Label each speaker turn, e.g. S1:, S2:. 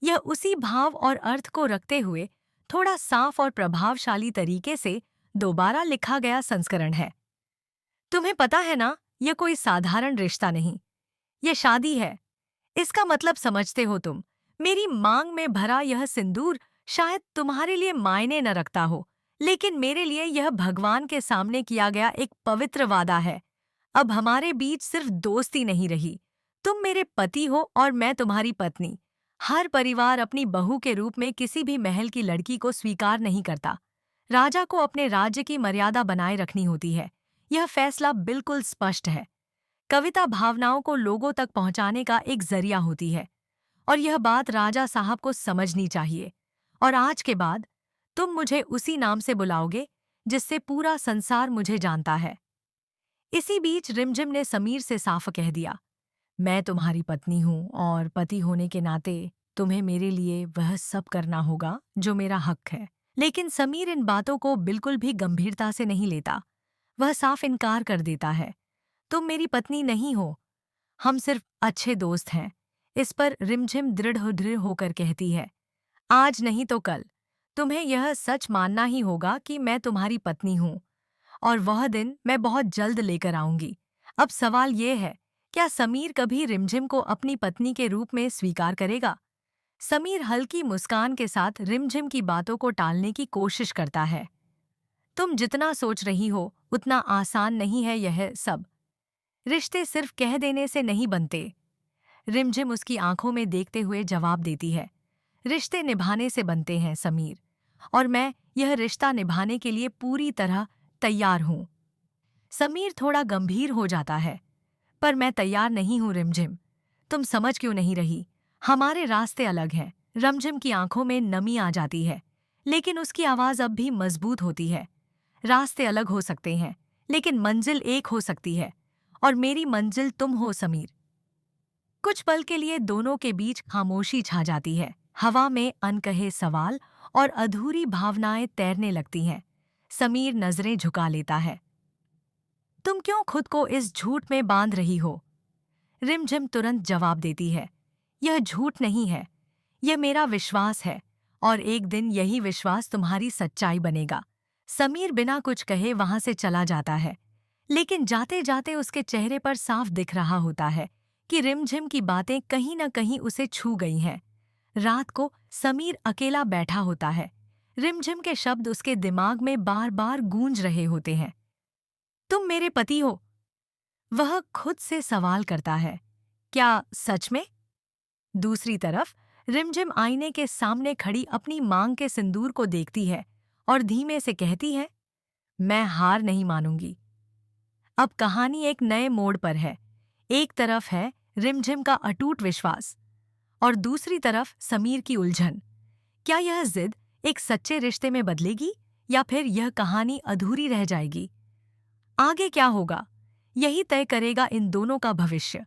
S1: यह उसी भाव और अर्थ को रखते हुए थोड़ा साफ और प्रभावशाली तरीके से दोबारा लिखा गया संस्करण है। तुम्हें पता है ना, यह कोई साधारण रिश्ता नहीं, यह शादी है। इसका मतलब समझते हो तुम। मेरी मांग में भरा यह सिंदूर शायद तुम्हारे लिए मायने न रखता हो, लेकिन मेरे लिए यह भगवान के सामने किया गया एक पवित्र वादा है। अब हमारे बीच सिर्फ दोस्ती नहीं रही, तुम मेरे पति हो और मैं तुम्हारी पत्नी। हर परिवार अपनी बहू के रूप में किसी भी महल की लड़की को स्वीकार नहीं करता। राजा को अपने राज्य की मर्यादा बनाए रखनी होती है। यह फैसला बिल्कुल स्पष्ट है। कविता भावनाओं को लोगों तक पहुंचाने का एक जरिया होती है, और यह बात राजा साहब को समझनी चाहिए। और आज के बाद तुम मुझे उसी नाम से बुलाओगे जिससे पूरा संसार मुझे जानता है। इसी बीच रिमझिम ने समीर से साफ कह दिया, मैं तुम्हारी पत्नी हूं और पति होने के नाते तुम्हें मेरे लिए वह सब करना होगा जो मेरा हक है। लेकिन समीर इन बातों को बिल्कुल भी गंभीरता से नहीं लेता। वह साफ इनकार कर देता है, तुम मेरी पत्नी नहीं हो, हम सिर्फ अच्छे दोस्त हैं। इस पर रिमझिम दृढ़ होकर कहती है, आज नहीं तो कल तुम्हें यह सच मानना ही होगा कि मैं तुम्हारी पत्नी हूं, और वह दिन मैं बहुत जल्द लेकर आऊंगी। अब सवाल ये है, क्या समीर कभी रिमझिम को अपनी पत्नी के रूप में स्वीकार करेगा? समीर हल्की मुस्कान के साथ रिमझिम की बातों को टालने की कोशिश करता है। तुम जितना सोच रही हो उतना आसान नहीं है यह सब। रिश्ते सिर्फ कह देने से नहीं बनते। रिमझिम उसकी आंखों में देखते हुए जवाब देती है, रिश्ते निभाने से बनते हैं समीर, और मैं यह रिश्ता निभाने के लिए पूरी तरह तैयार हूं। समीर थोड़ा गंभीर हो जाता है, पर मैं तैयार नहीं हूं रिमझिम। तुम समझ क्यों नहीं रही? हमारे रास्ते अलग हैं। रिमझिम की आंखों में नमी आ जाती है, लेकिन उसकी आवाज अब भी मजबूत होती है। रास्ते अलग हो सकते हैं, लेकिन मंजिल एक हो सकती है, और मेरी मंजिल तुम हो समीर। कुछ पल के लिए दोनों के बीच खामोशी छा जाती है। हवा में अनकहे सवाल और अधूरी भावनाएं तैरने लगती हैं। समीर नजरें झुका लेता है। तुम क्यों खुद को इस झूठ में बांध रही हो? रिमझिम तुरंत जवाब देती है, यह झूठ नहीं है, यह मेरा विश्वास है, और एक दिन यही विश्वास तुम्हारी सच्चाई बनेगा। समीर बिना कुछ कहे वहां से चला जाता है, लेकिन जाते जाते उसके चेहरे पर साफ दिख रहा होता है कि रिमझिम की बातें कहीं न कहीं उसे छू गई हैं। रात को समीर अकेला बैठा होता है। रिमझिम के शब्द उसके दिमाग में बार बार गूंज रहे होते हैं। तुम मेरे पति हो? वह खुद से सवाल करता है, क्या सच में? दूसरी तरफ रिमझिम आईने के सामने खड़ी अपनी मांग के सिंदूर को देखती है और धीमे से कहती है, मैं हार नहीं मानूंगी। अब कहानी एक नए मोड़ पर है। एक तरफ है रिमझिम का अटूट विश्वास, और दूसरी तरफ समीर की उलझन। क्या यह जिद एक सच्चे रिश्ते में बदलेगी, या फिर यह कहानी अधूरी रह जाएगी? आगे क्या होगा, यही तय करेगा इन दोनों का भविष्य।